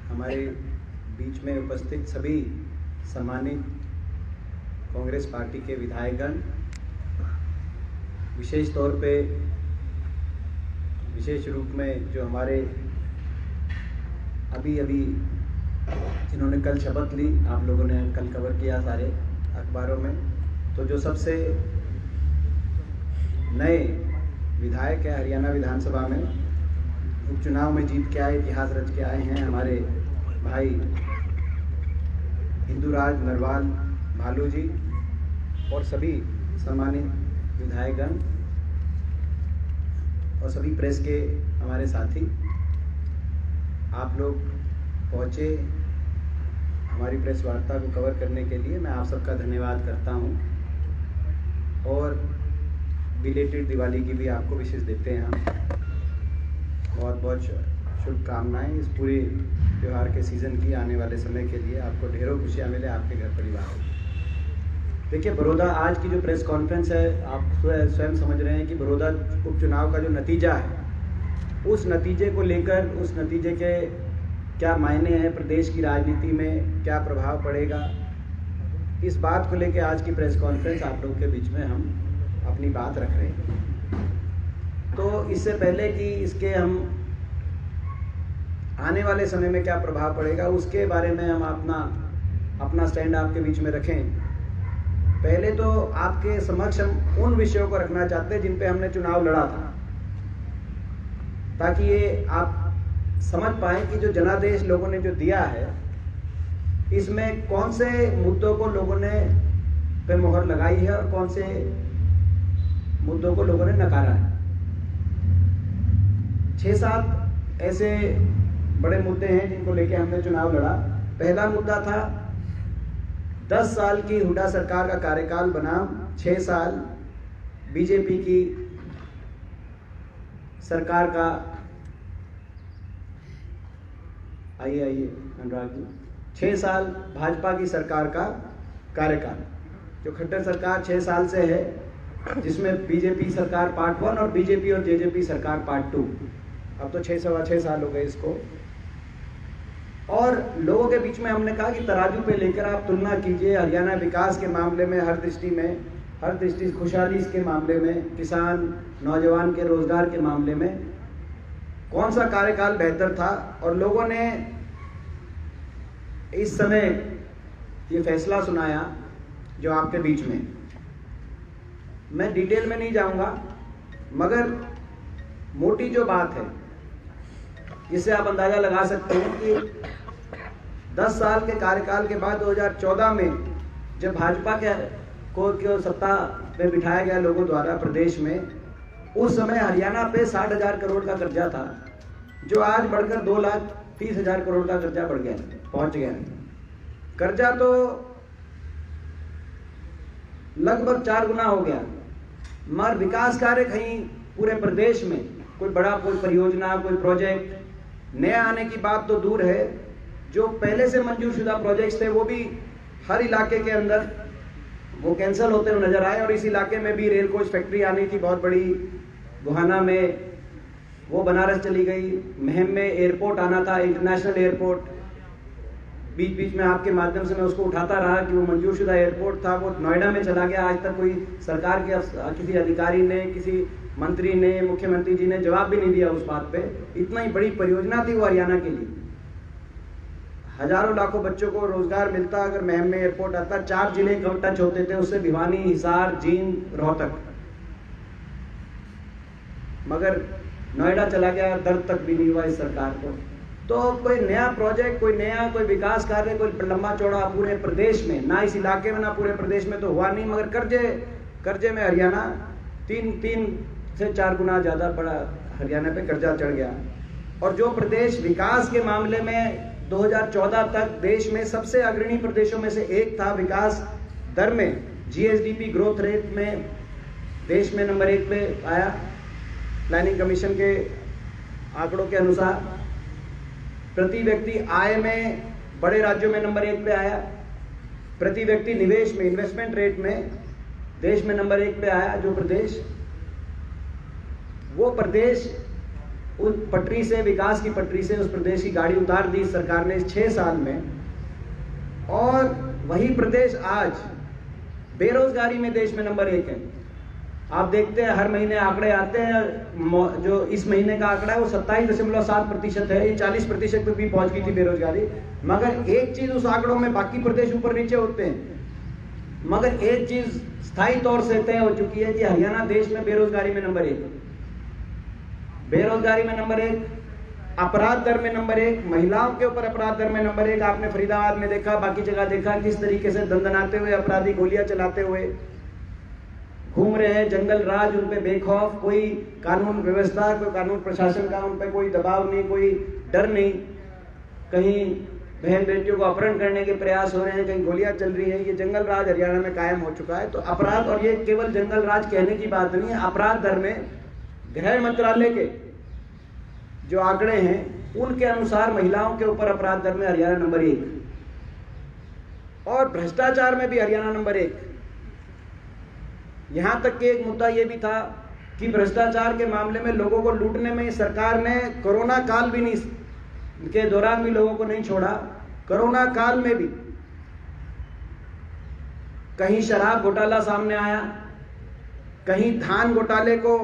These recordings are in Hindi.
हमारे बीच में उपस्थित सभी सम्मानित कांग्रेस पार्टी के विधायकगण, विशेष तौर पे विशेष रूप में जो हमारे अभी जिन्होंने कल शपथ ली, आप लोगों ने कल कवर किया सारे अखबारों में, तो जो सबसे नए विधायक है हरियाणा विधानसभा में, उपचुनाव में जीत के आए, इतिहास रच के आए हैं हमारे भाई हिंदूराज नरवाल भालू जी और सभी सम्मानित विधायकगण और सभी प्रेस के हमारे साथी, आप लोग पहुँचे हमारी प्रेस वार्ता को कवर करने के लिए। मैं आप सबका धन्यवाद करता हूँ और बिलेटेड दिवाली की भी आपको विशेष देते हैं हम। बहुत बहुत शुभकामनाएं इस पूरे त्यौहार के सीज़न की, आने वाले समय के लिए आपको ढेरों खुशियाँ मिले आपके घर परिवार। देखिए, बड़ौदा आज की जो प्रेस कॉन्फ्रेंस है, आप स्वयं समझ रहे हैं कि बड़ौदा उपचुनाव का जो नतीजा है, उस नतीजे को लेकर, उस नतीजे के क्या मायने हैं प्रदेश की राजनीति में, क्या प्रभाव पड़ेगा, इस बात को लेकर आज की प्रेस कॉन्फ्रेंस आप लोगों के बीच में हम अपनी बात रख रहे हैं। तो इससे पहले कि इसके हम आने वाले समय में क्या प्रभाव पड़ेगा उसके बारे में हम अपना स्टैंड आपके बीच में रखें, पहले तो आपके समक्ष हम उन विषयों को रखना चाहते हैं जिन पे हमने चुनाव लड़ा था, ताकि ये आप समझ पाए कि जो जनादेश लोगों ने जो दिया है, इसमें कौन से मुद्दों को लोगों ने पे मोहर लगाई है और कौन से मुद्दों को लोगों ने नकारा है। 6-7 ऐसे बड़े मुद्दे हैं जिनको लेके हमने चुनाव लड़ा। पहला मुद्दा था 10 साल की हुड्डा सरकार का कार्यकाल बनाम 6 साल बीजेपी की सरकार का। आइए अनुराग जी, 6 साल भाजपा की सरकार का कार्यकाल, जो खट्टर सरकार 6 साल से है, जिसमें बीजेपी सरकार पार्ट 1 और बीजेपी और जेजेपी सरकार पार्ट 2, अब तो 6 साल हो गए इसको। और लोगों के बीच में हमने कहा कि तराजू पे लेकर आप तुलना कीजिए, हरियाणा विकास के मामले में हर दृष्टि खुशहाली के मामले में, किसान नौजवान के रोजगार के मामले में कौन सा कार्यकाल बेहतर था। और लोगों ने इस समय ये फैसला सुनाया जो आपके बीच में, मैं डिटेल में नहीं जाऊंगा, मगर मोटी जो बात है जिससे आप अंदाजा लगा सकते हैं कि 10 साल के कार्यकाल के बाद 2014 में जब भाजपा को सत्ता में बिठाया गया लोगों द्वारा प्रदेश में, उस समय हरियाणा पे 60,000 करोड़ का कर्जा था, जो आज बढ़कर 2,30,000 करोड़ का कर्जा पहुंच गया। कर्जा तो लगभग 4 गुना हो गया, मगर विकास कार्य कहीं पूरे प्रदेश में कोई बड़ा कोई परियोजना, कोई प्रोजेक्ट नया आने की बात तो दूर है, जो पहले से मंजूर शुदा प्रोजेक्ट्स थे वो भी हर इलाके के अंदर वो कैंसिल होते हुए नजर आए। और इस इलाके में भी रेल कोच फैक्ट्री आनी थी बहुत बड़ी, गोहाना में, वो बनारस चली गई। महम में एयरपोर्ट आना था, इंटरनेशनल एयरपोर्ट, बीच में आपके माध्यम से मैं उसको उठाता रहा कि वो मंजूर शुदा एयरपोर्ट था, वो नोएडा में चला गया। आज तक कोई सरकार के किसी अधिकारी ने, किसी मंत्री ने, मुख्यमंत्री जी ने जवाब भी नहीं दिया उस बात पे। इतना ही बड़ी परियोजना थी वो हरियाणा के लिए, हजारों लाखों बच्चों को रोजगार मिलता अगर महम में एयरपोर्ट आता। 4 जिले कब टच होते थे उससे, भिवानी, हिसार, जींद, रोहतक, मगर नोएडा चला गया, दर्द तक भी नहीं हुआ इस सरकार को। तो कोई नया प्रोजेक्ट, कोई विकास कार्य, कोई लंबा चौड़ा पूरे प्रदेश में, ना इस इलाके में ना पूरे प्रदेश में तो हुआ नहीं। मगर कर्जे में हरियाणा 3 से 4 गुना ज्यादा बड़ा हरियाणा पे कर्जा चढ़ गया। और जो प्रदेश विकास के मामले में 2014 तक देश में सबसे अग्रणी प्रदेशों में से एक था, विकास दर में, जीएसडीपी ग्रोथ रेट में देश में नंबर 1 पे आया प्लानिंग कमीशन के आंकड़ों के अनुसार। प्रति व्यक्ति आय में बड़े राज्यों में नंबर 1 पे आया, प्रति व्यक्ति निवेश में, इन्वेस्टमेंट रेट में देश में नंबर 1 पे आया। जो प्रदेश, वो प्रदेश उस पटरी से, विकास की पटरी से उस प्रदेश की गाड़ी उतार दी सरकार ने 6 साल में। और वही प्रदेश आज बेरोजगारी में देश में नंबर 1 है। आप देखते हैं हर महीने आंकड़े आते हैं, जो इस महीने का आंकड़ा है वो 27.7% है। ये 40% पे भी पहुंच गई थी बेरोजगारी। मगर एक चीज उस आंकड़ों में, बाकी प्रदेश ऊपर नीचे होते हैं, मगर एक चीज स्थायी तौर से तय हो चुकी है कि हरियाणा देश में बेरोजगारी में नंबर 1, बेरोजगारी में नंबर 1, अपराध दर में नंबर 1, महिलाओं के ऊपर अपराध दर में नंबर 1। आपने फरीदाबाद में देखा, बाकी जगह देखा किस तरीके से दंदनाते हुए अपराधी गोलियां चलाते हुए घूम रहे हैं, जंगल राज उन पे बेखौफ, कोई कानून व्यवस्था, कोई कानून प्रशासन का उन पे कोई दबाव नहीं, कोई डर नहीं। कहीं बहन बेटियों को अपहरण करने के प्रयास हो रहे हैं, कहीं गोलियां चल रही है। ये जंगल राज हरियाणा में कायम हो चुका है। तो अपराध, और ये केवल जंगल राज कहने की बात नहीं है, अपराध दर में गृह मंत्रालय के जो आंकड़े हैं उनके अनुसार महिलाओं के ऊपर अपराध दर में हरियाणा नंबर 1, और भ्रष्टाचार में भी हरियाणा नंबर 1। यहां तक कि एक मुद्दा यह भी था कि भ्रष्टाचार के मामले में लोगों को लूटने में सरकार ने कोरोना काल भी नहीं के दौरान भी लोगों को नहीं छोड़ा। कोरोना काल में भी कहीं शराब घोटाला सामने आया, कहीं धान घोटाले को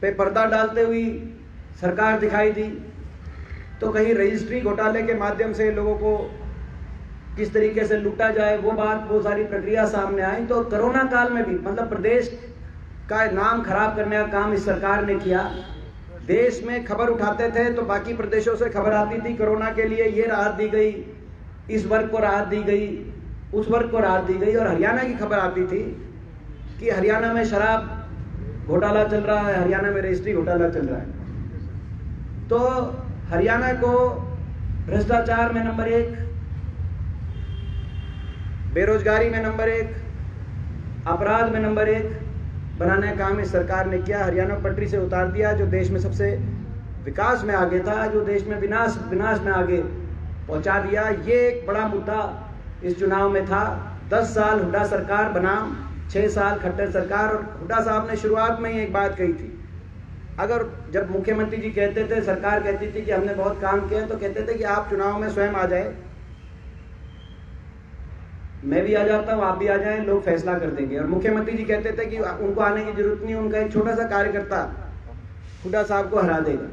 पे पर्दा डालते हुई सरकार दिखाई दी, तो कहीं रजिस्ट्री घोटाले के माध्यम से लोगों को किस तरीके से लूटा जाए वो सारी प्रक्रिया सामने आई। तो कोरोना काल में भी मतलब प्रदेश का नाम खराब करने का काम इस सरकार ने किया। देश में खबर उठाते थे तो बाकी प्रदेशों से खबर आती थी कोरोना के लिए ये राहत दी गई, इस वर्ग को राहत दी गई, उस वर्ग को राहत दी गई, और हरियाणा की खबर आती थी कि हरियाणा में शराब घोटाला चल रहा है, हरियाणा में रजिस्ट्री घोटाला चल रहा है। तो हरियाणा को भ्रष्टाचार में नंबर 1, बेरोजगारी में नंबर 1, अपराध में नंबर 1 बनाने का काम इस सरकार ने किया। हरियाणा पटरी से उतार दिया, जो देश में सबसे विकास में आगे था, जो देश में विनाश में आगे पहुंचा दिया। ये एक बड़ा मुद्दा इस चुनाव में था। 10 साल हुड्डा सरकार बनाम 6 साल खट्टर सरकार। और हुड्डा साहब ने शुरुआत में ही एक बात कही थी, अगर जब मुख्यमंत्री जी कहते थे, सरकार कहती थी कि हमने बहुत काम किया, तो कहते थे कि आप चुनाव में स्वयं आ जाए, मैं भी आ जाता हूं, आप भी आ जाएं, लोग फैसला कर देंगे। और मुख्यमंत्री जी कहते थे कि उनको आने की जरूरत नहीं, उनका एक छोटा सा कार्यकर्ता हुड्डा साहब को हरा देगा।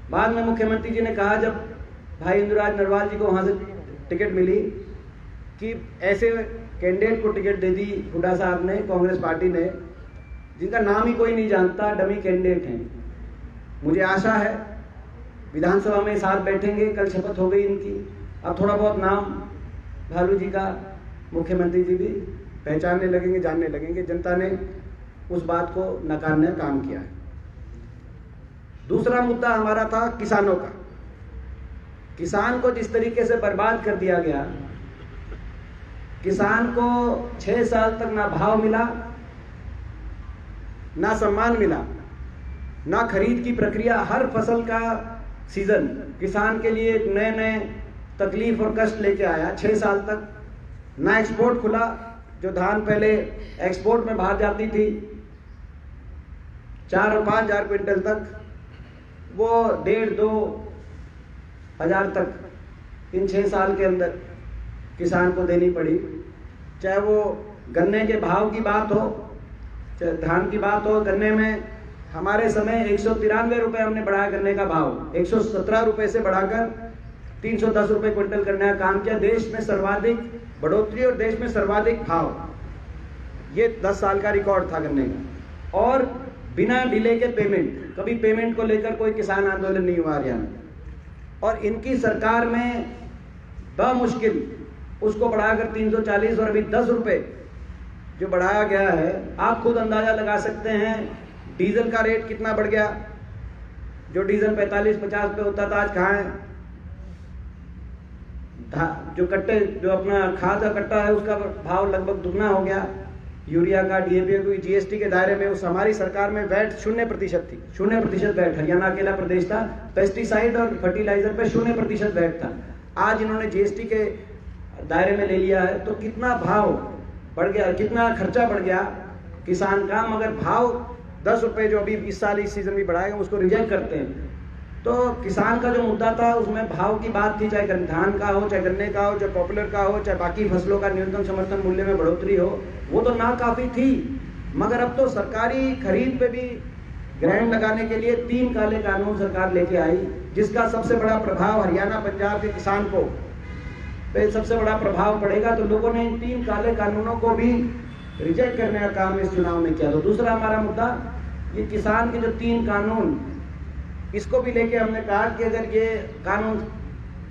बाद में मुख्यमंत्री जी ने कहा, जब भाई इंदुराज नरवाल जी को वहां से टिकट मिली, कि ऐसे कैंडिडेट को टिकट दे दी हुड्डा साहब ने, कांग्रेस पार्टी ने, जिनका नाम ही कोई नहीं जानता, डमी कैंडिडेट हैं। मुझे आशा है विधानसभा में साथ बैठेंगे, कल शपथ हो गई इनकी, अब थोड़ा बहुत नाम भालू जी का मुख्यमंत्री जी भी पहचानने लगेंगे, जानने लगेंगे। जनता ने उस बात को नकारने का काम किया है। दूसरा मुद्दा हमारा था किसानों का। किसान को जिस तरीके से बर्बाद कर दिया गया, किसान को 6 साल तक ना भाव मिला, ना सम्मान मिला, ना खरीद की प्रक्रिया। हर फसल का सीजन किसान के लिए नए नए तकलीफ और कष्ट लेके आया। 6 साल तक ना एक्सपोर्ट खुला, जो धान पहले एक्सपोर्ट में बाहर जाती थी 4 और 5 हजार क्विंटल तक, वो 1.5-2 हजार तक इन 6 साल के अंदर किसान को देनी पड़ी। चाहे वो गन्ने के भाव की बात हो, चाहे धान की बात हो। गन्ने में हमारे समय 193 रुपए हमने बढ़ाया गन्ने का भाव, 117 रुपए से बढ़ाकर 310 रुपए क्विंटल करने का काम किया। देश में सर्वाधिक बढ़ोतरी और देश में सर्वाधिक भाव, ये 10 साल का रिकॉर्ड था गन्ने का। और बिना डिले के पेमेंट, कभी पेमेंट को लेकर कोई किसान आंदोलन नहीं हुआ हरियाणा। और इनकी सरकार में बमुश्किल उसको बढ़ाकर 340 और अभी 10 रुपए जो बढ़ाया गया है। आप खुद अंदाजा लगा सकते हैं डीजल का रेट कितना बढ़ गया। जो डीजल 45-50 पे होता था, आज कहाँ है। जो कट्टे, जो अपना खाद का कट्टा है, उसका भाव लगभग दुगना हो गया। यूरिया का, डीएपी का, जीएसटी के दायरे में। उस हमारी सरकार में वैट 0% थी, 0% वैट। हरियाणा अकेला प्रदेश था, पेस्टिसाइड और फर्टिलाइजर पे 0% वैट था। आज इन्होंने जीएसटी के दायरे में ले लिया है, तो कितना भाव बढ़ गया, कितना खर्चा बढ़ गया किसान का, मगर भाव 10 रुपये जो अभी इस साल इस सीज़न में बढ़ाएगा उसको रिजेक्ट करते हैं। तो किसान का जो मुद्दा था उसमें भाव की बात थी, चाहे धान का हो, चाहे गन्ने का हो, चाहे पॉपुलर का हो, चाहे बाकी फसलों का न्यूनतम समर्थन मूल्य में बढ़ोतरी हो, वो तो नाकाफी थी। मगर अब तो सरकारी खरीद पे भी ग्रहण लगाने के लिए 3 काले कानून सरकार लेके आई, जिसका सबसे बड़ा प्रभाव हरियाणा पंजाब के किसान को पे सबसे बड़ा प्रभाव पड़ेगा। तो लोगों ने इन 3 काले कानूनों को भी रिजेक्ट करने का काम इस चुनाव में किया। तो दूसरा हमारा मुद्दा ये किसान के जो 3 कानून, इसको भी लेके हमने कहा कि अगर ये कानून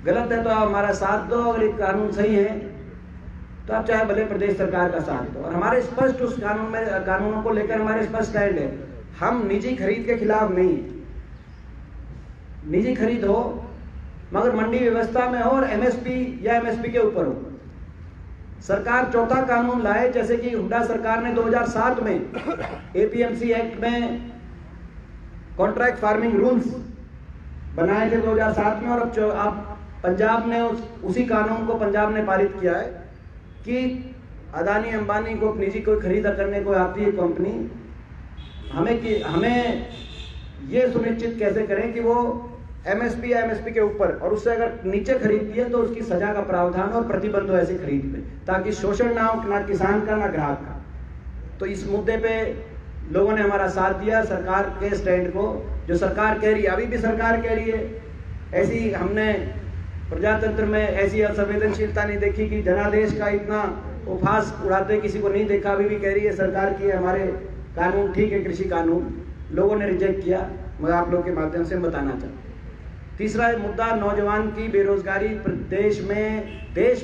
गलत है तो आप हमारा साथ दो, अगर ये कानून सही है तो आप चाहे भले प्रदेश सरकार का साथ दो। और हमारे स्पष्ट उस कानूनों को लेकर हमारे स्पष्ट स्टैंड है, हम निजी खरीद के खिलाफ नहीं। निजी खरीद हो मगर मंडी व्यवस्था में हो और एमएसपी या एमएसपी के ऊपर हो। सरकार चौथा कानून लाए, जैसे कि हुड्डा सरकार ने 2007 में एपीएमसी एक्ट में कॉन्ट्रैक्ट फार्मिंग रूल्स बनाए थे 2007 में, और अब पंजाब ने उसी कानून को पंजाब ने पारित किया है कि अदानी अंबानी को निजी कोई खरीदा करने को आती है कंपनी, हमें ये सुनिश्चित कैसे करें कि वो एमएसपी या एमएसपी के ऊपर और उससे अगर नीचे खरीदती है तो उसकी सजा का प्रावधान और प्रतिबंध हो ऐसी खरीद पे, ताकि शोषण ना हो, ना किसान का ना ग्राहक का। तो इस मुद्दे पे लोगों ने हमारा साथ दिया, सरकार के स्टैंड को, जो सरकार कह रही है, अभी भी सरकार कह रही है, ऐसी हमने प्रजातंत्र में ऐसी असंवेदनशीलता नहीं देखी कि जनादेश का इतना उपहास उड़ाते किसी को नहीं देखा। अभी भी कह रही है सरकार की हमारे कानून ठीक है, कृषि कानून लोगों ने रिजेक्ट किया। मैं आप लोग के माध्यम से बताना चाहता हूँ। तीसरा मुद्दा नौजवान की बेरोजगारी। देश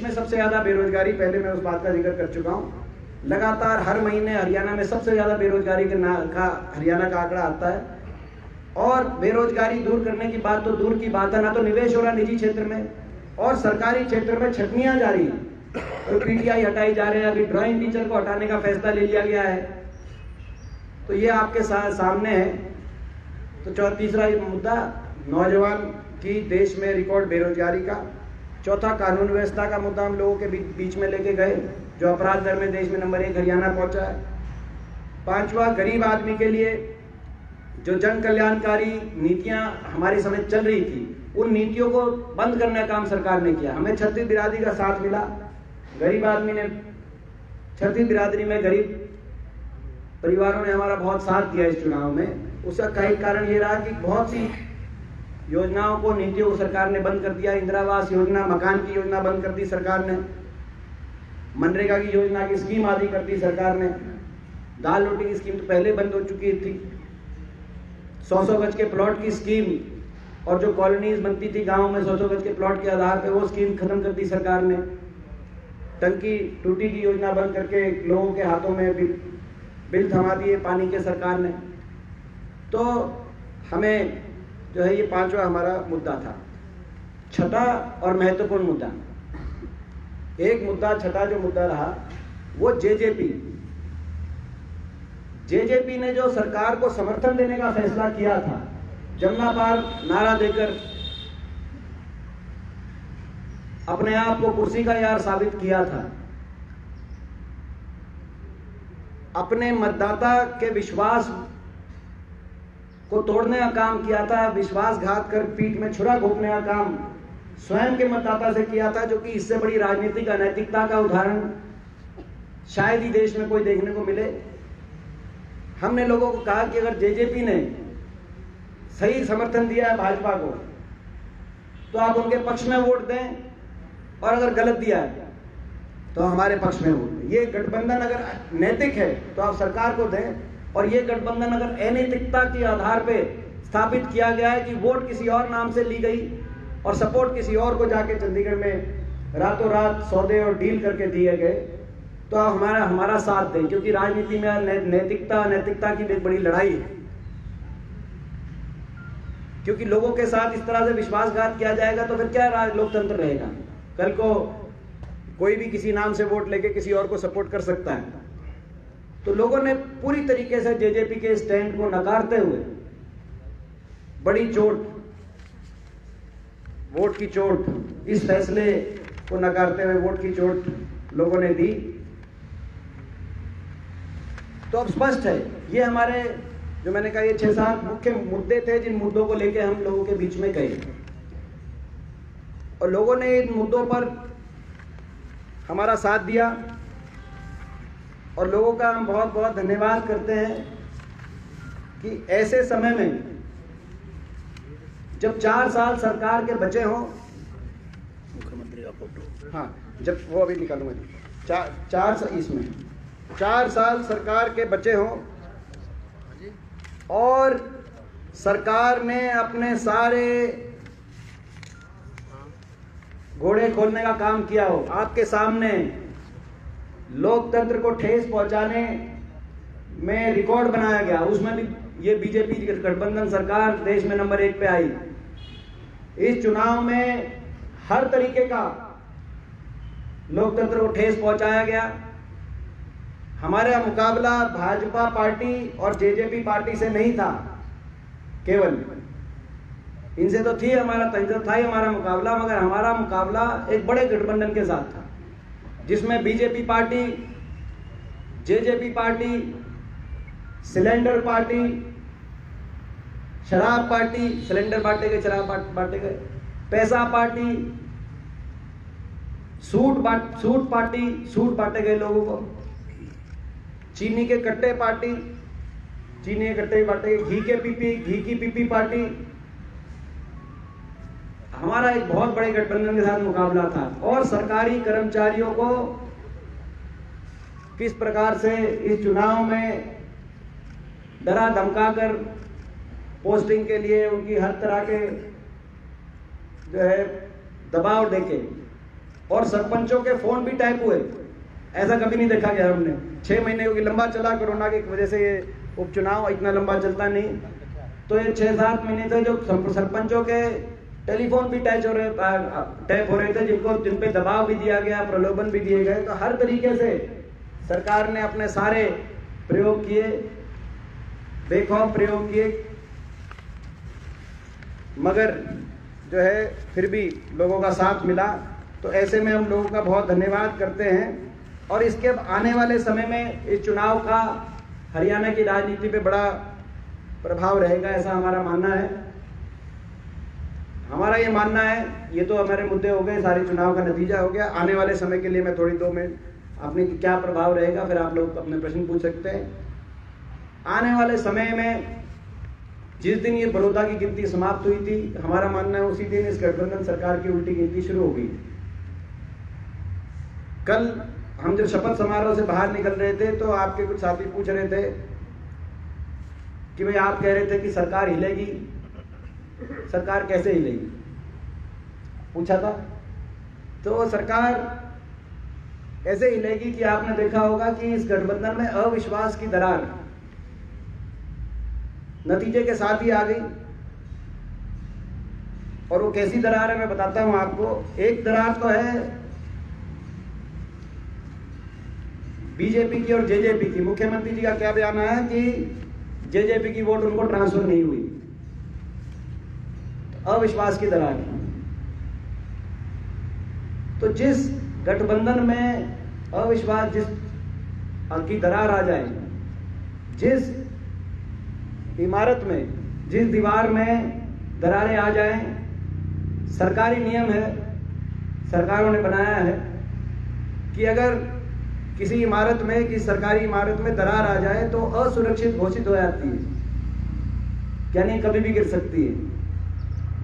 में सबसे ज्यादा बेरोजगारी, पहले मैं उस बात का जिक्र कर चुका हूँ। लगातार हर महीने हरियाणा में सबसे ज्यादा बेरोजगारी का हरियाणा का आंकड़ा आता है। और बेरोजगारी दूर करने की बात तो दूर की बात है, ना तो निवेश हो रहा निजी क्षेत्र में और सरकारी क्षेत्र में छटनियां जारी हैं। तो पीटीआई हटाई जा रहे हैं, अभी ड्राइंग टीचर को हटाने का फैसला ले लिया गया है। तो ये आपके सामने है। तो तीसरा मुद्दा नौजवान की देश में रिकॉर्ड बेरोजगारी का। चौथा कानून व्यवस्था का मुद्दा हम लोगों के बीच में लेके गए, जो अपराध दर में देश में नंबर 1 हरियाणा पहुंचा है। पांचवा, गरीब आदमी के लिए जो जन कल्याणकारी नीतियां हमारे समय चल रही थी, उन नीतियों को बंद करने का काम सरकार ने किया। हमें छत्तीस बिरादरी का साथ मिला, गरीब आदमी ने, छत्तीस बिरादरी में गरीब परिवारों ने हमारा बहुत साथ दिया इस चुनाव में। उसका कई कारण ये रहा कि बहुत सी योजनाओं को, नीतियों को सरकार ने बंद कर दिया। इंदिरा आवास योजना, मकान की योजना बंद कर दी सरकार ने, मनरेगा की योजना की स्कीम आदि कर दी सरकार ने, दाल रोटी की स्कीम तो पहले बंद हो चुकी थी, 100-100 गज के प्लॉट की स्कीम और जो कॉलोनीज बनती थी गांव में 100-100 गज के प्लॉट के आधार पर, वो स्कीम खत्म कर दी सरकार ने। टंकी टूटी की योजना बंद करके लोगों के हाथों में बिल थमा दिए पानी के सरकार ने। तो हमें जो है ये पांचवा हमारा मुद्दा था। छठा और महत्वपूर्ण मुद्दा, एक मुद्दा छठा जो मुद्दा रहा वो जेजेपी ने जो सरकार को समर्थन देने का फैसला किया था, जमुना पार नारा देकर अपने आप को कुर्सी का यार साबित किया था, अपने मतदाता के विश्वास को तोड़ने का काम किया था, विश्वासघात कर पीठ में छुरा घोंपने का काम स्वयं के मतदाता से किया था, जो कि इससे बड़ी राजनीतिक अनैतिकता का उदाहरण शायद ही देश में कोई देखने को मिले। हमने लोगों को कहा कि अगर जेजेपी ने सही समर्थन दिया है भाजपा को तो आप उनके पक्ष में वोट दें, और अगर गलत दिया है तो हमारे पक्ष में वोट दें। ये गठबंधन अगर नैतिक है तो आप सरकार को दें, और ये गठबंधन अगर अनैतिकता के आधार पे स्थापित किया गया है कि वोट किसी और नाम से ली गई और सपोर्ट किसी और को जाके चंडीगढ़ में रातों रात सौदे और डील करके दिए गए, तो आप हमारा साथ दें, क्योंकि राजनीति में नैतिकता की एक बड़ी लड़ाई है। क्योंकि लोगों के साथ इस तरह से विश्वासघात किया जाएगा तो फिर क्या लोकतंत्र रहेगा। कल को कोई भी किसी नाम से वोट लेके किसी और को सपोर्ट कर सकता है। तो लोगों ने पूरी तरीके से जेजेपी के स्टैंड को नकारते हुए बड़ी चोट, वोट की चोट, इस फैसले को नकारते हुए वोट की चोट लोगों ने दी। तो अब स्पष्ट है, ये हमारे जो मैंने कहा ये 6-7 मुख्य मुद्दे थे जिन मुद्दों को लेकर हम लोगों के बीच में गए, और लोगों ने इन मुद्दों पर हमारा साथ दिया, और लोगों का हम बहुत बहुत धन्यवाद करते हैं कि ऐसे समय में जब 4 साल सरकार के बचे हों, मुख्यमंत्री का फोटो, हाँ, जब वो अभी निकालूंगा, 4 साल सरकार के बचे हों और सरकार ने अपने सारे घोड़े खोलने का काम किया हो, आपके सामने लोकतंत्र को ठेस पहुंचाने में रिकॉर्ड बनाया गया, उसमें भी ये बीजेपी गठबंधन सरकार देश में नंबर 1 पे आई। इस चुनाव में हर तरीके का लोकतंत्र को ठेस पहुंचाया गया। हमारा मुकाबला भाजपा पार्टी और जेजेपी पार्टी से नहीं था, केवल इनसे तो थी हमारा था ही हमारा मुकाबला, मगर हमारा मुकाबला एक बड़े गठबंधन के साथ था, जिसमें BJP party, JJP party, cylinder party, शराब पार्टी, सिलेंडर बांटे गए, शराब बांटे गए, पैसा पार्टी, सूट बांटे गए लोगों को, चीनी के कट्टे पार्टी, चीनी के कट्टे बांटे गए, घी की पीपी पार्टी। हमारा एक बहुत बड़े गठबंधन के साथ मुकाबला था, और सरकारी कर्मचारियों को किस प्रकार से इस चुनाव में डरा धमकाकर पोस्टिंग के लिए उनकी हर तरह के जो है दबाव देके, और सरपंचों के फोन भी टैप हुए, ऐसा कभी नहीं देखा गया हमने। 6 महीने क्योंकि लंबा चला, कोरोना की वजह से ये उपचुनाव इतना लंबा चलता नहीं, तो ये 6-7 महीने थे जो सरपंचों के टेलीफोन भी टैप हो रहे थे, जिन पे दबाव भी दिया गया, प्रलोभन भी दिए गए। तो हर तरीके से सरकार ने अपने सारे प्रयोग किए, बेखौफ प्रयोग किए, मगर जो है फिर भी लोगों का साथ मिला। तो ऐसे में हम लोगों का बहुत धन्यवाद करते हैं, और इसके आने वाले समय में इस चुनाव का हरियाणा की राजनीति पे बड़ा प्रभाव रहेगा, ऐसा हमारा मानना है। हमारा ये मानना है, ये तो हमारे मुद्दे हो गए, सारे चुनाव का नतीजा हो गया। आने वाले समय के लिए मैं थोड़ी 2 मिनट अपने क्या प्रभाव रहेगा, फिर आप लोग अपने प्रश्न पूछ सकते हैं। आने वाले समय में जिस दिन ये बड़ौदा की गिनती समाप्त हुई थी, हमारा मानना है उसी दिन इस गठबंधन सरकार की उल्टी गिनती शुरू हो गई। कल हम जब शपथ समारोह से बाहर निकल रहे थे तो आपके कुछ साथी पूछ रहे थे कि भाई आप कह रहे थे कि सरकार हिलेगी, सरकार कैसे हिलेगी, पूछा था। तो सरकार ऐसे हिलेगी कि आपने देखा होगा कि इस गठबंधन में अविश्वास की दरार नतीजे के साथ ही आ गई, और वो कैसी दरार है मैं बताता हूं आपको। एक दरार तो है बीजेपी की और जेजेपी की। मुख्यमंत्री जी का क्या बयान आया कि जेजेपी की वोट उनको ट्रांसफर नहीं हुई, अविश्वास की दरार। तो जिस गठबंधन में अविश्वास की दरार आ जाए, जिस इमारत में, जिस दीवार में दरारें आ जाएं, सरकारी नियम है, सरकारों ने बनाया है कि अगर किसी इमारत में, किसी सरकारी इमारत में दरार आ जाए तो असुरक्षित घोषित हो जाती है, यानी कभी भी गिर सकती है।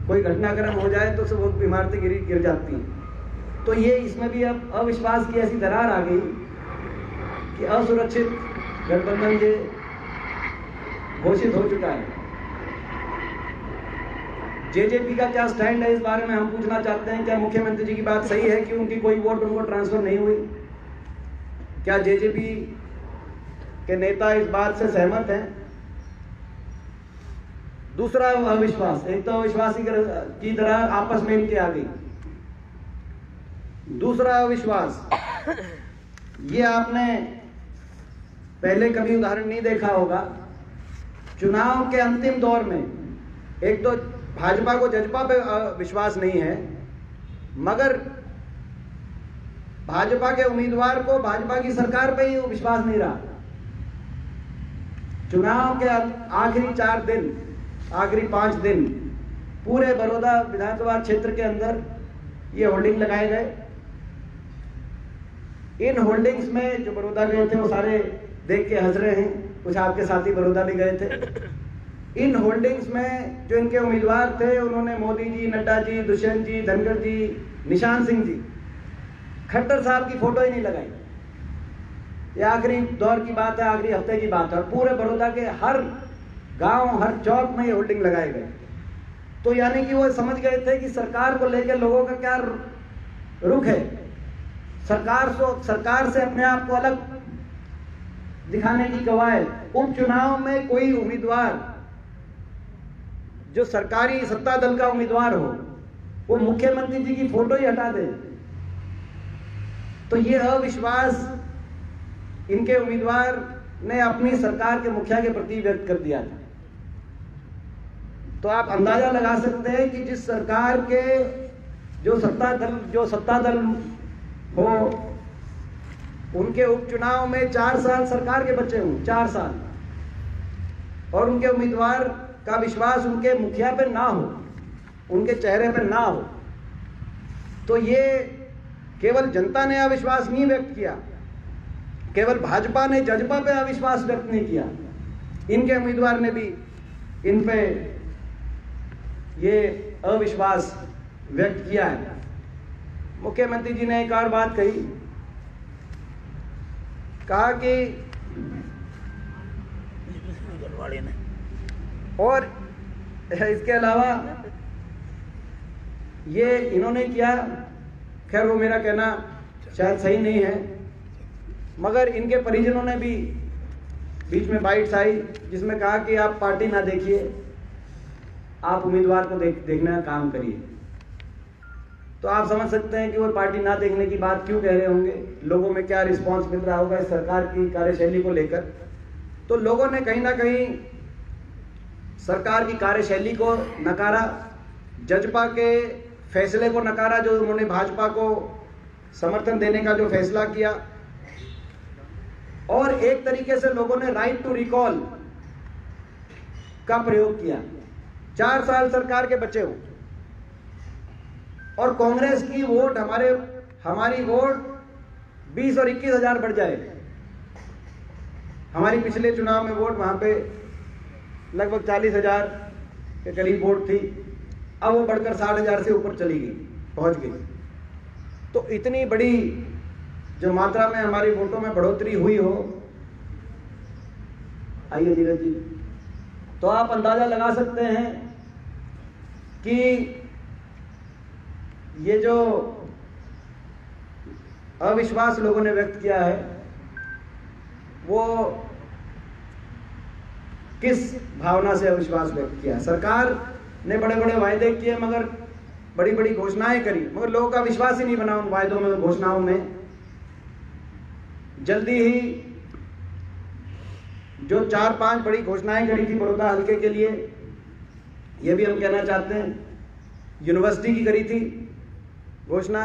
कोई घटनाक्रम हो जाए तो सब इमारतें गिर जाती हैं। तो ये इसमें भी अब अविश्वास की ऐसी दरार आ गई कि असुरक्षित गठबंधन ये घोषित हो चुका है। जेजेपी का क्या स्टैंड है इस बारे में हम पूछना चाहते हैं। क्या मुख्यमंत्री जी की बात सही है कि उनकी कोई वोट उनको ट्रांसफर नहीं हुई? क्या जेजेपी के नेता इस बात से सहमत हैं? दूसरा अविश्वास, एक तो अविश्वास की तरह आपस में इनके आ गई। दूसरा अविश्वास, ये आपने पहले कभी उदाहरण नहीं देखा होगा। चुनाव के अंतिम दौर में एक तो भाजपा को जजपा पे विश्वास नहीं है, मगर भाजपा के उम्मीदवार को भाजपा की सरकार पे ही विश्वास नहीं रहा। चुनाव के आखिरी 4 दिन, आखिरी 5 दिन पूरे बड़ौदा विधानसभा क्षेत्र के अंदर ये होर्डिंग लगाए गए। इन होर्डिंग्स में जो बड़ौदा गए थे वो सारे देख के हंस रहे हैं, कुछ आपके साथी बड़ौदा भी गए थे। इन होर्डिंग्स में जो इनके उम्मीदवार थे उन्होंने मोदी जी, नड्डा जी, दुष्यंत जी, धनखड़ जी, निशान सिंह जी, खट्टर साहब की फोटो ही नहीं लगाई। ये आखिरी दौर की बात है, आखिरी हफ्ते की बात है। पूरे बड़ौदा के हर गांव, हर चौक में ये होर्डिंग लगाए गए। तो यानी कि वो समझ गए थे कि सरकार को लेकर लोगों का क्या रुख है, सरकार से अपने आप को अलग दिखाने की कवायद। उपचुनाव में कोई उम्मीदवार जो सरकारी सत्ता दल का उम्मीदवार हो वो मुख्यमंत्री जी की फोटो ही हटा दे, तो ये अविश्वास इनके उम्मीदवार ने अपनी सरकार के मुखिया के प्रति व्यक्त कर दिया था। तो आप अंदाजा लगा सकते हैं कि जिस सरकार के जो सत्ता दल हो उनके उपचुनाव में 4 साल सरकार के बचे हों, 4 साल, और उनके उम्मीदवार का विश्वास उनके मुखिया पे ना हो, उनके चेहरे पे ना हो, तो ये केवल जनता ने अविश्वास नहीं व्यक्त किया, केवल भाजपा ने जजपा पे अविश्वास व्यक्त नहीं किया, इनके उम्मीदवार ने भी इन पे ये अविश्वास व्यक्त किया है। मुख्यमंत्री जी ने एक और बात कहा कि और इसके अलावा ये इन्होंने किया, खैर वो मेरा कहना शायद सही नहीं है, मगर इनके परिजनों ने भी बीच में बाइट्स आई जिसमें कहा कि आप पार्टी ना देखिए, आप उम्मीदवार को देखने का काम करिए। तो आप समझ सकते हैं कि वो पार्टी ना देखने की बात क्यों कह रहे होंगे, लोगों में क्या रिस्पांस मिल रहा होगा इस सरकार की कार्यशैली को लेकर। तो लोगों ने कहीं ना कहीं सरकार की कार्यशैली को नकारा, जजपा के फैसले को नकारा, जो उन्होंने भाजपा को समर्थन देने का जो फैसला किया, और एक तरीके से लोगों ने राइट टू रिकॉल का प्रयोग किया। 4 साल सरकार के बचे हो और कांग्रेस की वोट हमारी वोट 20 और 21 हजार बढ़ जाए। हमारी पिछले चुनाव में वोट वहां पे लगभग 40 हजार के करीब वोट थी, अब वो बढ़कर 60 हजार से ऊपर चली गई, पहुंच गई। तो इतनी बड़ी जो मात्रा में हमारी वोटों में बढ़ोतरी हुई हो, आइए नीरज जी, तो आप अंदाजा लगा सकते हैं कि ये जो अविश्वास लोगों ने व्यक्त किया है वो किस भावना से अविश्वास व्यक्त किया। सरकार ने बड़े बड़े वायदे किए, मगर बड़ी बड़ी घोषणाएं करी, मगर लोगों का विश्वास ही नहीं बना उन वायदों में, घोषणाओं में। जल्दी ही जो 4-5 बड़ी घोषणाएं करी थी बड़ौदा हल्के के लिए, ये भी हम कहना चाहते हैं। यूनिवर्सिटी की करी थी घोषणा,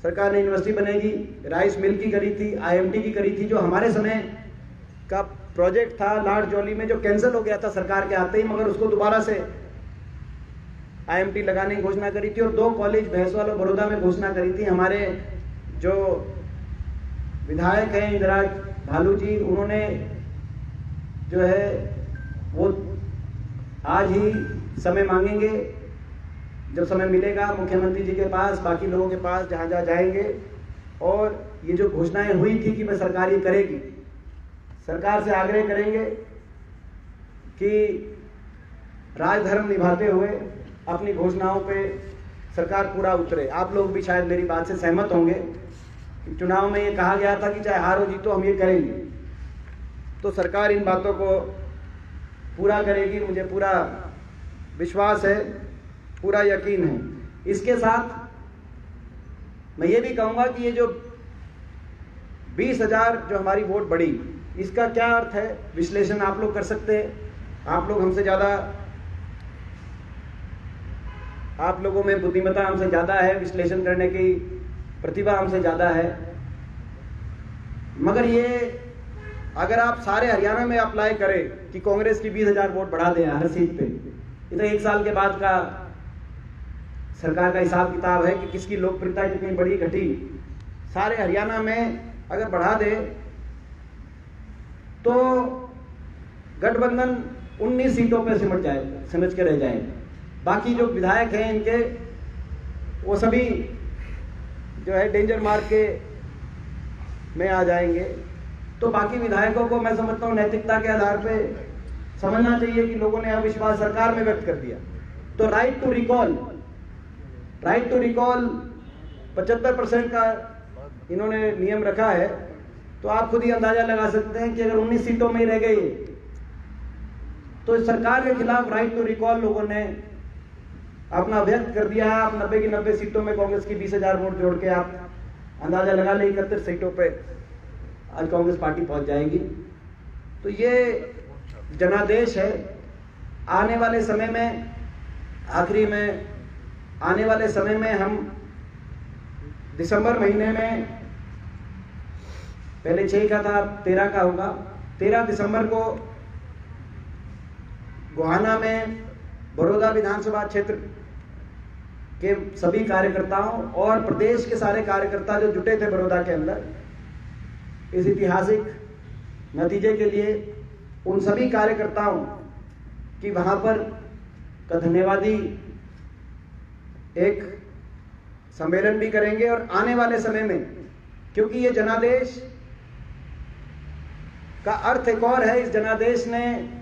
सरकार ने यूनिवर्सिटी बनेगी, राइस मिल की करी थी, IMT की करी थी, जो हमारे समय का प्रोजेक्ट था लाड जौली में, जो कैंसिल हो गया था सरकार के आते ही, मगर उसको दोबारा से IMT लगाने की घोषणा करी थी। और 2 कॉलेज भैंसवाल और बड़ौदा में घोषणा करी थी। हमारे जो विधायक हैं इंदिरा भालू जी, उन्होंने जो है वो आज ही समय मांगेंगे, जब समय मिलेगा मुख्यमंत्री जी के पास, बाकी लोगों के पास, जहाँ जहाँ जाएंगे, और ये जो घोषणाएं हुई थी कि मैं सरकार ये करेगी, सरकार से आग्रह करेंगे कि राजधर्म निभाते हुए अपनी घोषणाओं पे सरकार पूरा उतरे। आप लोग भी शायद मेरी बात से सहमत होंगे कि चुनाव में ये कहा गया था कि चाहे हारो जीतो हम ये करेंगे, तो सरकार इन बातों को पूरा करेगी, मुझे पूरा विश्वास है, पूरा यकीन है। इसके साथ मैं ये भी कहूँगा कि ये जो 20,000 जो हमारी वोट बढ़ी, इसका क्या अर्थ है, विश्लेषण आप लोग कर सकते हैं। आप लोग हमसे ज़्यादा, आप लोगों में बुद्धिमत्ता हमसे ज़्यादा है, विश्लेषण करने की प्रतिभा हमसे ज़्यादा है, मगर ये अगर आप सारे हरियाणा में अप्लाई करें कि कांग्रेस की 20,000 वोट बढ़ा दें हर सीट पे, ये तो 1 साल के बाद का सरकार का हिसाब किताब है कि किसकी लोकप्रियता कितनी बढ़ी घटी। सारे हरियाणा में अगर बढ़ा दे तो गठबंधन 19 सीटों पे सिमट के रह जाए। बाकी जो विधायक हैं इनके वो सभी जो है डेंजर मार्क के में आ जाएंगे। तो बाकी विधायकों को मैं समझता हूँ नैतिकता के आधार पे समझना चाहिए कि लोगों ने अविश्वास सरकार में व्यक्त कर दिया। तो राइट टू रिकॉल 75% का इन्होंने नियम रखा है। तो आप खुद ही अंदाजा लगा सकते हैं कि अगर 19 सीटों में ही रह गई तो इस सरकार के खिलाफ राइट टू रिकॉल लोगों ने अपना व्यक्त कर दिया है। आप 90 की 90 सीटों में कांग्रेस की 20,000 वोट जोड़ के आप अंदाजा लगा लें 31 सीटों पे आज कांग्रेस पार्टी पहुंच जाएगी। तो ये जनादेश है। आने वाले समय में आने वाले समय में हम दिसंबर महीने में, पहले 6 का था 13 का होगा, 13 दिसंबर को गोहाना में बड़ौदा विधानसभा क्षेत्र के सभी कार्यकर्ताओं और प्रदेश के सारे कार्यकर्ता जो जुटे थे बड़ौदा के अंदर इस ऐतिहासिक नतीजे के लिए, उन सभी कार्यकर्ताओं की वहां पर का धन्यवादी एक सम्मेलन भी करेंगे। और आने वाले समय में, क्योंकि ये जनादेश का अर्थ एक और है, इस जनादेश ने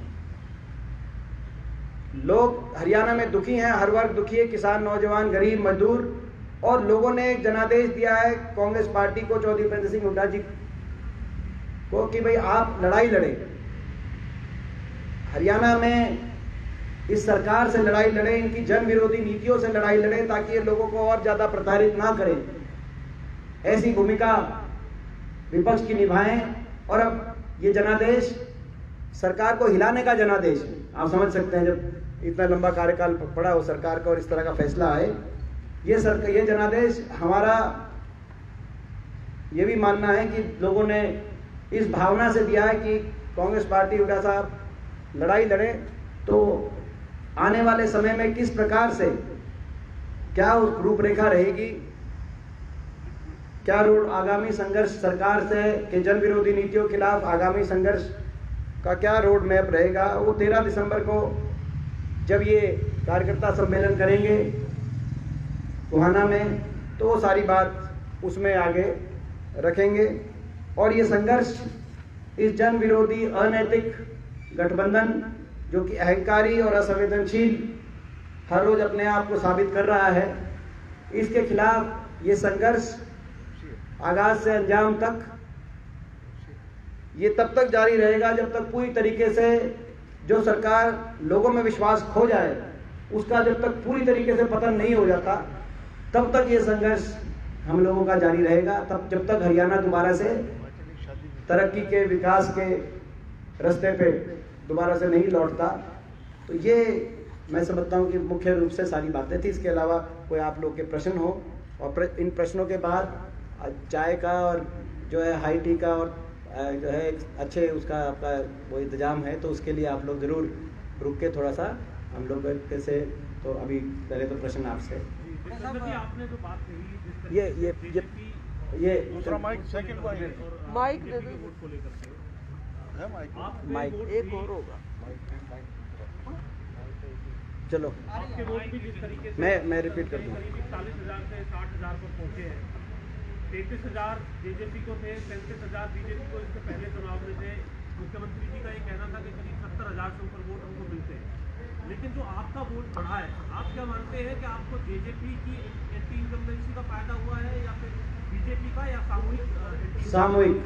लोग हरियाणा में दुखी हैं, हर वर्ग दुखी है, किसान, नौजवान, गरीब, मजदूर, और लोगों ने एक जनादेश दिया है कांग्रेस पार्टी को, चौधरी उपेंद्र सिंह हुड्डा जी को, कि भाई आप लड़ाई लड़े, हरियाणा में इस सरकार से लड़ाई लड़े, इनकी जन विरोधी नीतियों से लड़ाई लड़े, ताकि ये लोगों को और ज्यादा प्रताड़ित ना करें। ऐसी भूमिका विपक्ष की निभाएं। और अब ये जनादेश सरकार को हिलाने का जनादेश है। आप समझ सकते हैं जब इतना लंबा कार्यकाल पड़ा हो सरकार का और इस तरह का फैसला आए, ये जनादेश हमारा ये भी मानना है कि लोगों ने इस भावना से दिया है कि कांग्रेस पार्टी हुड्डा साहब लड़ाई लड़े। तो आने वाले समय में किस प्रकार से क्या रूपरेखा रहेगी, क्या आगामी संघर्ष सरकार से के जन विरोधी नीतियों के खिलाफ आगामी संघर्ष का क्या रोड मैप रहेगा, वो 13 दिसंबर को जब ये कार्यकर्ता सम्मेलन करेंगे गोहाना में, तो वो सारी बात उसमें आगे रखेंगे। और ये संघर्ष इस जन विरोधी अनैतिक गठबंधन जो कि अहंकारी और असंवेदनशील हर रोज अपने आप को साबित कर रहा है, इसके खिलाफ ये संघर्ष आगाज से अंजाम तक ये तब तक जारी रहेगा जब तक पूरी तरीके से जो सरकार लोगों में विश्वास खो जाए, उसका जब तक पूरी तरीके से पतन नहीं हो जाता, तब तक ये संघर्ष हम लोगों का जारी रहेगा। तब जब तक हरियाणा दोबारा से तरक्की के विकास के रास्ते पे दोबारा से नहीं लौटता। तो ये मैं समझता हूँ कि मुख्य रूप से सारी बातें थी। इसके अलावा कोई आप लोग के प्रश्न हो, और इन प्रश्नों के बाद चाय का और जो है हाई टी का और जो है अच्छे उसका आपका वो इंतजाम है, तो उसके लिए आप लोग ज़रूर रुक के थोड़ा सा हम लोग से, तो अभी पहले तो प्रश्न आपसे। आपने जो बात कही, ये माइक सेकंड माइक दे दो, वोट को लेकर के माइक एक और होगा। चलो आपके वोट भी जिस तरीके से मैं रिपीट कर दूँ, 40,000 से 60,000 पर पहुंचे हैं। 33,000 जेजेपी को थे, 35,000 बीजेपी को इसके पहले चुनाव में थे। मुख्यमंत्री जी का ये कहना था कि करीब 70,000 से ऊपर वोट हमको मिलते हैं। लेकिन जो आपका वोट बढ़ा है, आप क्या मानते हैं कि आपको जेजेपी की एंटी इनकम्बेंसी का फायदा हुआ है या फिर बीजेपी का, या सामूहिक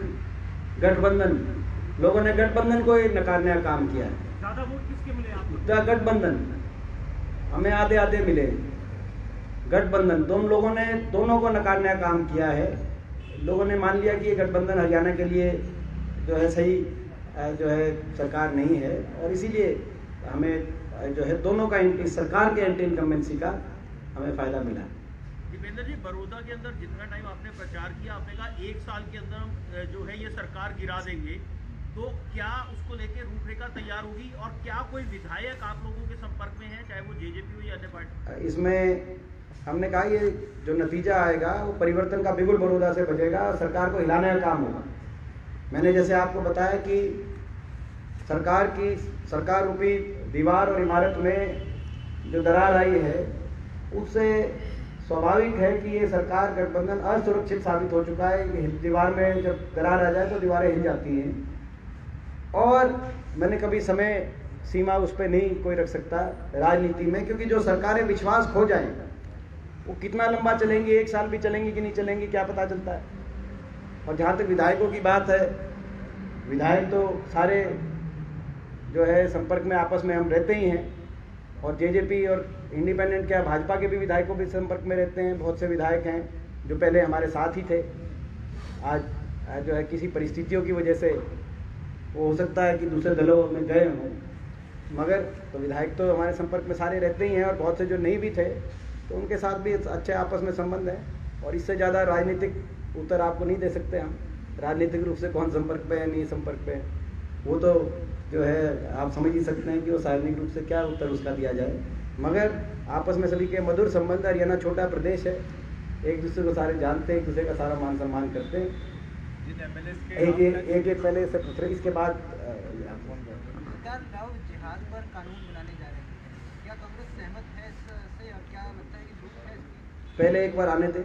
गठबंधन, लोगों ने गठबंधन को नकारने का काम किया है। ज्यादा वोट किसके मिले आपको? गठबंधन, हमें आधे आधे मिले। गठबंधन दोनों को नकारने का काम किया है। लोगों ने मान लिया कि ये गठबंधन हरियाणा के लिए जो है सही जो है सरकार नहीं है, और इसीलिए हमें जो है दोनों का सरकार के एंटी इनकम्बेंसी का हमें फायदा मिला। दीपेंद्र जी, बड़ौदा के अंदर जितना टाइम आपने प्रचार किया, आपने कहा 1 साल के अंदर हम जो है ये सरकार गिरा देंगे, तो क्या उसको लेके रूपरेखा तैयार होगी और क्या कोई विधायक आप लोगों के संपर्क में है, चाहे वो जेजेपी हो या अन्य पार्टी? इसमें हमने कहा ये जो नतीजा आएगा वो परिवर्तन का बिगुल बरोदा से बजेगा और सरकार को हिलाने का काम होगा। मैंने जैसे आपको बताया कि सरकार रूपी दीवार और इमारत में जो दरार आई है उससे स्वाभाविक है कि ये सरकार गठबंधन असुरक्षित साबित हो चुका है। दीवार में जब दरार आ जाए तो दीवारें हिल जाती हैं और मैंने कभी समय सीमा उस पर नहीं कोई रख सकता राजनीति में, क्योंकि जो सरकारें विश्वास खो जाएं वो कितना लंबा चलेंगी, 1 साल भी चलेंगी कि नहीं चलेंगी क्या पता चलता है। और जहाँ तक विधायकों की बात है, विधायक तो सारे जो है संपर्क में आपस में हम रहते ही हैं और जेजेपी और इंडिपेंडेंट क्या भाजपा के भी विधायकों भी संपर्क में रहते हैं। बहुत से विधायक हैं जो पहले हमारे साथ ही थे, आज जो है किसी परिस्थितियों की वजह से वो हो सकता है कि दूसरे दलों में गए हों, मगर तो विधायक तो हमारे संपर्क में सारे रहते ही हैं और बहुत से जो नहीं भी थे तो उनके साथ भी अच्छे आपस में संबंध हैं। और इससे ज़्यादा राजनीतिक उत्तर आपको नहीं दे सकते हम, राजनीतिक रूप से कौन संपर्क पे है नहीं संपर्क पे है, वो तो जो है आप समझ ही सकते हैं कि वो सार्वजनिक रूप से क्या उत्तर उसका दिया जाए। मगर आपस में सभी के मधुर संबंध, हरियाणा छोटा प्रदेश है, एक दूसरे को सारे जानते हैं, एक दूसरे का सारा मान सम्मान करते हैं। एक पहले से पूछ रहे, इसके बाद जिहाद पर कानून बनाने जा रहे हैं, क्या कांग्रेस सहमत है इससे और क्या लगता है कि झूठ है इसकी? पहले एक बार आने दें,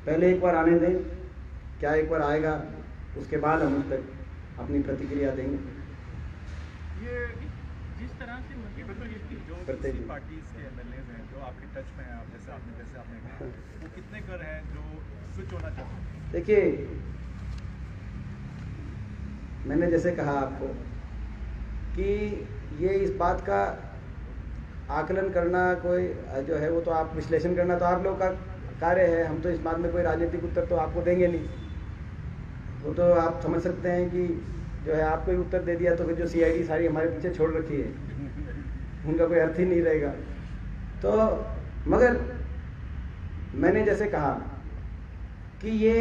पहले एक बार आने दें, क्या एक बार आएगा उसके बाद हम उस पर अपनी प्रतिक्रिया देंगे। ये जिस तरह से जो पार्टी के एमएलए हैं जो आपके टच में हैं, आप जैसे आपने कहा, वो कितने घर हैं जो स्विच होना चाहते हैं? देखिए, मैंने जैसे कहा आपको कि ये इस बात का आकलन करना कोई जो है वो तो आप विश्लेषण करना तो आप लोगों का कार्य है, हम तो इस बात में कोई राजनीतिक उत्तर तो आपको देंगे नहीं। वो तो आप समझ सकते हैं कि जो है आपको ही उत्तर दे दिया तो फिर जो सीआईडी सारी हमारे पीछे छोड़ रखी है उनका कोई अर्थ ही नहीं रहेगा। तो मगर मैंने जैसे कहा कि ये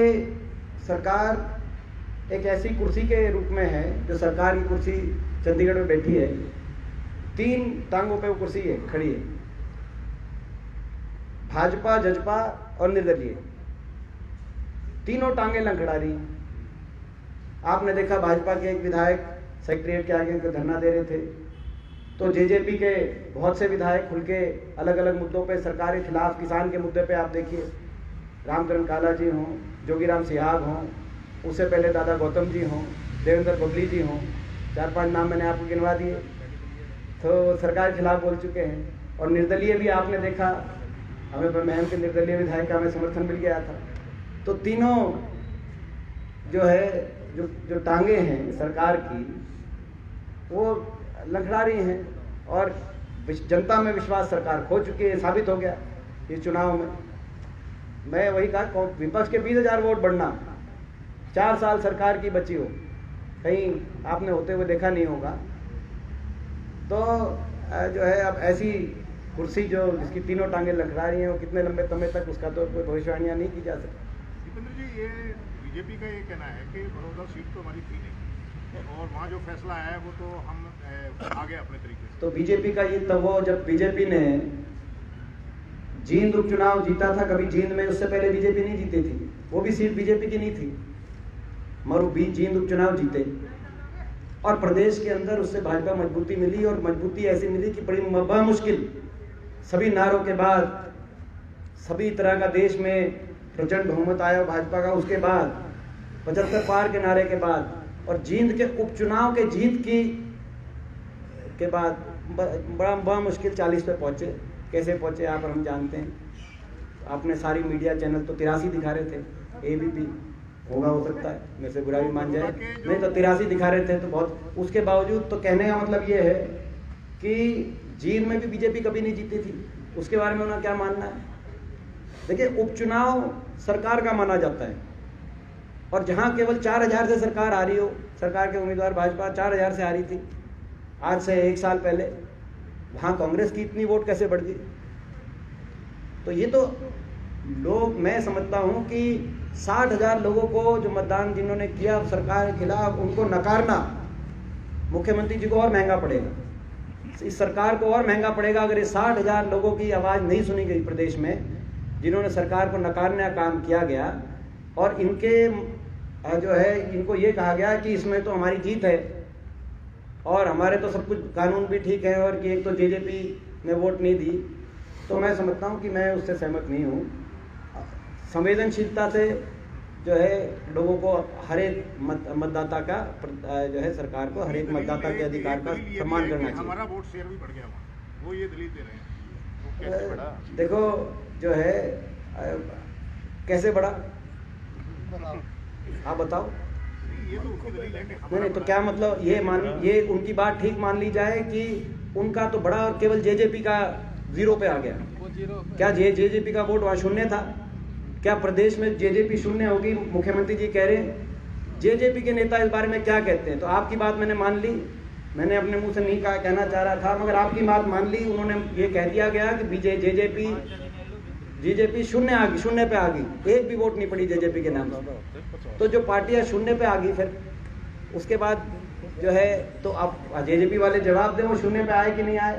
सरकार एक ऐसी कुर्सी के रूप में है जो सरकार की कुर्सी चंडीगढ़ में बैठी है, 3 टांगों पे वो कुर्सी है खड़ी है, भाजपा, जजपा और निर्दलीय, तीनों टांगे लंगड़ा रही हैं। आपने देखा भाजपा के एक विधायक सेक्रेटरीट के आगे धरना दे रहे थे, तो जेजेपी के बहुत से विधायक खुल के अलग अलग मुद्दों पे सरकार के खिलाफ, किसान के मुद्दे पे आप देखिए, रामकरण काला जी हों, जोगीराम सिहाग हों, उससे पहले दादा गौतम जी हों, देवेंद्र बबली जी हों, 4-5 नाम मैंने आपको गिनवा दिए, तो सरकार के खिलाफ बोल चुके हैं। और निर्दलीय भी आपने देखा, हमें महम के निर्दलीय विधायक का हमें समर्थन मिल गया था। तो तीनों जो है जो टांगे हैं सरकार की वो लंगड़ा रही हैं और जनता में विश्वास सरकार खो चुकी है, साबित हो गया इस चुनाव में। मैं वही कहा, विपक्ष के 20,000 वोट बढ़ना, 4 साल सरकार की बची हो, कहीं आपने होते हुए देखा नहीं होगा। तो जो है अब ऐसी कुर्सी जो जिसकी तीनों टांगे लंगड़ा रही हैं वो कितने लंबे समय तक, उसका तो कोई भविष्यवाणियाँ नहीं की जा सकती। दीपेंद्र जी, ये बीजेपी का ये कहना है कि बड़ौदा सीट तो हमारी थी नहीं और वहाँ जो फैसला आया है वो तो हम आगे अपने तरीके से। तो बीजेपी का ये तब वो जब बीजेपी ने जींद उपचुनाव जीता था, कभी जींद में उससे पहले बीजेपी नहीं जीती थी, वो भी सीट बीजेपी की नहीं थी, मगर भी जींद उपचुनाव जीते और प्रदेश के अंदर उससे भाजपा मजबूती मिली और मजबूती ऐसी मिली कि बड़ी मुश्किल सभी नारों के बाद, सभी तरह का देश में प्रचंड बहुमत आया भाजपा का, उसके बाद 75 पार के नारे के बाद और जींद के उपचुनाव के जीत के बाद बड़ा मुश्किल 40 पे पहुंचे। कैसे पहुंचे आप और हम जानते हैं। आपने सारी मीडिया चैनल तो 83 दिखा रहे थे, एबीपी होगा हो सकता है, मेरे से बुरा भी मान जाए, नहीं तो 83 दिखा रहे थे तो बहुत। उसके बावजूद तो कहने का मतलब ये है कि जींद में भी बीजेपी कभी नहीं जीती थी, उसके बारे में उन्हें क्या मानना है। देखिए, उपचुनाव सरकार का माना जाता है और जहां केवल 4,000 से सरकार आ रही हो, सरकार के उम्मीदवार भाजपा 4,000 से आ रही थी आज से 1 साल पहले, वहां कांग्रेस की इतनी वोट कैसे बढ़ गई। तो ये तो लोग, मैं समझता हूं कि 60,000 लोगों को जो मतदान जिन्होंने किया सरकार के खिलाफ, उनको नकारना मुख्यमंत्री जी को और महंगा पड़ेगा, इस सरकार को और महंगा पड़ेगा अगर ये 60,000 लोगों की आवाज़ नहीं सुनी गई प्रदेश में, जिन्होंने सरकार को नकारने का काम किया गया, और इनके जो है इनको ये कहा गया कि इसमें तो हमारी जीत है और हमारे तो सब कुछ कानून भी ठीक है, और कि एक तो जेजेपी ने वोट नहीं दी, तो मैं समझता हूँ कि मैं उससे सहमत नहीं हूँ। संवेदनशीलता से जो है लोगों को हर एक मतदाता का जो है सरकार को हर एक मतदाता के अधिकार का सम्मान करना चाहिए। हमारा वोट शेयर भी बढ़ गया वहाँ, वो ये दलील दे रहे हैं, तो कैसे बढ़ा? देखो जो है कैसे बढ़ा आप बताओ। ये तो उसकी दलील है कि नहीं तो क्या मतलब ये उनकी बात ठीक मान ली जाए कि उनका तो बड़ा और केवल जेजेपी का 0 पे आ गया? क्या जेजेपी का वोट वहाँ शून्य था? क्या प्रदेश में जेजेपी शून्य होगी? मुख्यमंत्री जी कह रहे हैं। जेजेपी के नेता इस बारे में क्या कहते हैं? तो आपकी बात मैंने मान ली, मैंने अपने मुंह से नहीं कहना चाह रहा था, मगर आपकी बात मान ली। उन्होंने ये कह दिया गया कि जेजेपी शून्य पे आ गई, एक भी वोट नहीं पड़ी जेजेपी के नाम से। तो जो पार्टियां शून्य पे आ गई, फिर उसके बाद जो है तो आप जेजेपी वाले जवाब दें वो शून्य पे आए कि नहीं आए।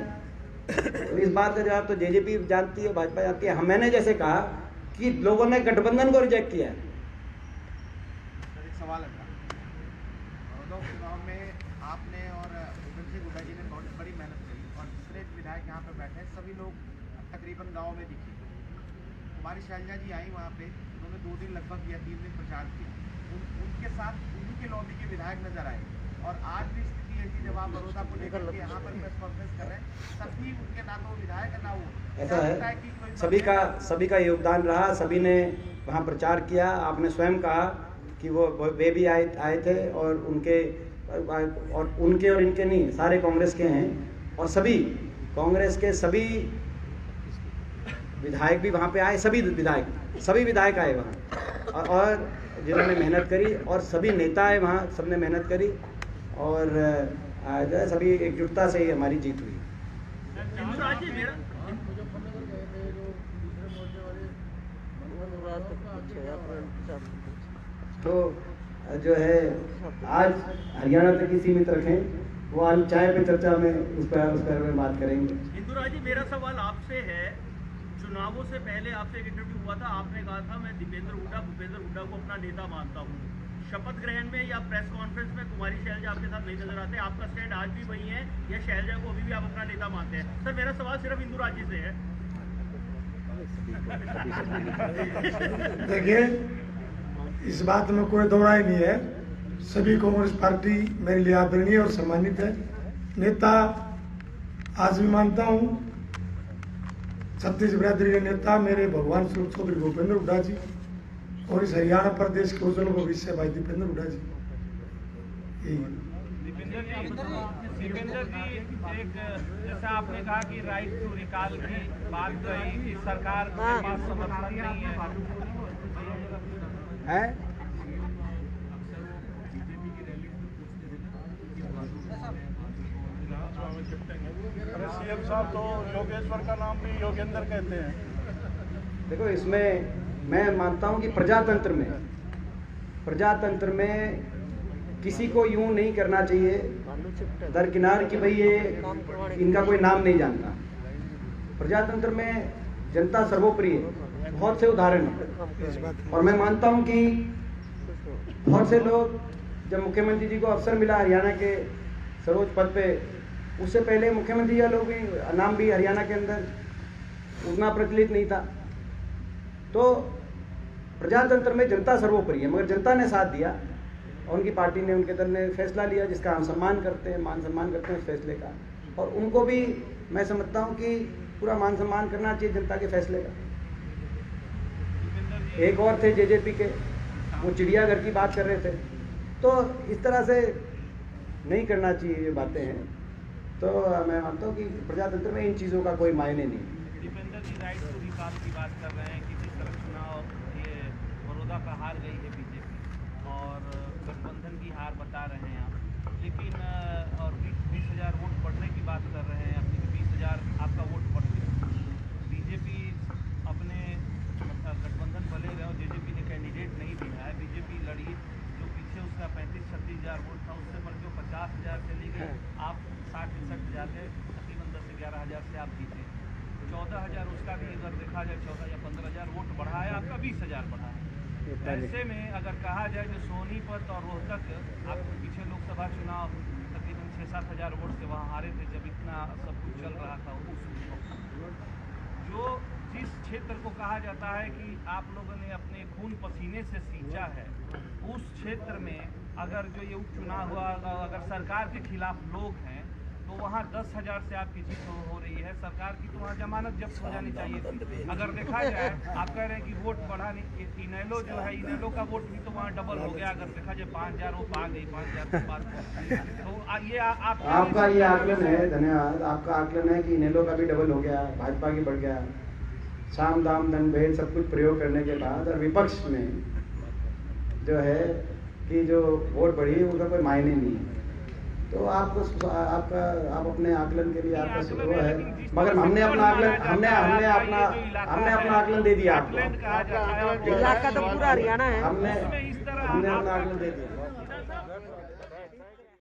तो इस बात का जवाब तो जेजेपी जानती है, भाजपा जानती है। मैंने जैसे कहा कि लोगों ने गठबंधन को रिजेक्ट किया है। एक सवाल है, बड़ौदा चुनाव में आपने और भूपेंद्र सिंह हुड्डा जी ने बहुत बड़ी मेहनत करी, और दूसरे विधायक यहाँ पे बैठे सभी लोग तकरीबन गांव में दिखे। हमारी शैलजा जी आई वहाँ पे, उन्होंने 2 दिन लगभग या 3 दिन प्रचार किया, उनके साथ उन्हीं के लॉबी के विधायक नजर आए। और आज भी स्थिति ऐसी, जब आप बड़ौदा को लेकर के यहाँ पर प्रेस कॉन्फ्रेंस कर रहे हैं, तभी उनके ना तो विधायक है ना वो। ऐसा है, सभी का योगदान रहा, सभी ने वहाँ प्रचार किया। आपने स्वयं कहा कि वे भी आए थे, और उनके और इनके नहीं, सारे कांग्रेस के हैं, और सभी कांग्रेस के सभी विधायक भी वहाँ पे आए, सभी विधायक आए वहाँ, और जिन्होंने मेहनत करी, और सभी नेता आए वहाँ, सबने मेहनत करी, और जो है सभी एकजुटता से ही हमारी जीत हुई। तो जो है आज हरियाणा तक ही सीमित रखें, वो आज चाय पे चर्चा में उस पर में बात करेंगे। हिंदुराज जी, मेरा सवाल आपसे है, चुनावों से पहले आपसे एक इंटरव्यू हुआ था, आपने कहा था मैं भूपेंद्र हुड्डा को अपना नेता मानता हूँ। शपथ ग्रहण में या प्रेस कॉन्फ्रेंस में कुमारी शैलजा आपके साथ नहीं नजर आते, आपका स्टैंड आज भी वही है या शैलजा को अभी भी आप अपना नेता मानते हैं? सर, मेरा सवाल सिर्फ हिंदुराज जी से है। देखिए, इस बात में कोई दो राय नहीं है, सभी कांग्रेस पार्टी मेरे लिए आदरणीय और सम्मानित है। नेता आज भी मानता हूँ, छत्तीस बिरादरी के नेता मेरे भगवान स्वरूप चौधरी भूपेंद्र हुड्डा जी, और इस हरियाणा प्रदेश के उज्जवल भविष्य भाई दीपेंद्र हुड्डा जी। दीपेंद्र जी, एक जैसा आपने कहा कि राइट टू रिकॉल की बात कही कि सरकार के पास समर्थन नहीं है। सीएम साहब तो योगेश्वर का नाम भी योगेंद्र कहते हैं। देखो, इसमें मैं मानता हूं कि प्रजातंत्र में किसी को यूं नहीं करना चाहिए दरकिनार कि भाई ये इनका कोई नाम नहीं जानता। प्रजातंत्र में जनता सर्वोपरि है, बहुत से उदाहरण हैं, और मैं मानता हूं कि बहुत से लोग, जब मुख्यमंत्री जी को अवसर मिला हरियाणा के सर्वोच्च पद पे, उससे पहले मुख्यमंत्री या लोग भी नाम भी हरियाणा के अंदर उतना प्रचलित नहीं था। तो प्रजातंत्र में जनता सर्वोपरि है, मगर जनता ने साथ दिया और उनकी पार्टी ने, उनके दल ने फैसला लिया जिसका हम सम्मान करते हैं, मान सम्मान करते हैं उस फैसले का, और उनको भी मैं समझता हूं कि पूरा मान सम्मान करना चाहिए जनता के फैसले का। एक और थे जेजेपी के, वो चिड़ियाघर की बात कर रहे थे, तो इस तरह से नहीं करना चाहिए ये बातें हैं। तो मैं मानता हूँ कि प्रजातंत्र में इन चीज़ों का कोई मायने नहीं। दीपेंद्र जी, राइट टू रिकॉल की बात कर रहे हैं कि जिस तरह चुनाव ये बड़ौदा का हार गई है बीजेपी, और गठबंधन की हार बता रहे हैं आप, लेकिन और 20,000 वोट बढ़ने की बात कर रहे हैं अपनी, 20,000 आपका वोट बढ़ गया। बीजेपी अपने गठबंधन भले रहे, जेजेपी ने कैंडिडेट नहीं 14,000 उसका भी अगर देखा जाए 14 या 15,000 वोट बढ़ा है, आपका 20,000 बढ़ा है। ऐसे में अगर कहा जाए जो सोनीपत और रोहतक आप पीछे लोकसभा चुनाव तकरीबन 6-7 हज़ार वोट से वहाँ हारे थे, जब इतना सब कुछ चल रहा था उस वक्त, जो जिस क्षेत्र को कहा जाता है कि आप लोगों ने अपने खून पसीने से सींचा है, उस क्षेत्र में अगर जो ये उपचुनाव हुआ, अगर सरकार के खिलाफ लोग हैं तो वहाँ 10,000 से आपकी जीत हो रही है। सरकार की तो वहाँ जमानत जब्त हो जानी चाहिए थी। अगर देखा जाए, आप कह रहे हैं कि वोट बढ़ा नहीं, इनेलो जो है, इनेलो का वोट भी तो वहाँ डबल हो गया। अगर देखा जाए 5,000 वो पा गई, 5,000 के पास। तो ये आपका ये आकलन है, धन्यवाद। आपका आकलन है कि इनेलो का भी डबल हो गया, भाजपा की बढ़ गया, साम दाम दंड भेद सब कुछ प्रयोग करने के बाद, और विपक्ष में जो है कि जो वोट बढ़ी उसका कोई मायने नहीं है। तो आपको आप अपने आकलन के लिए आपका वो है, मगर हमने अपना आकलन हमने अपना आकलन दे दिया आपको। इलाका तो पूरा हरियाणा है। हमने अपना आकलन दे दिया।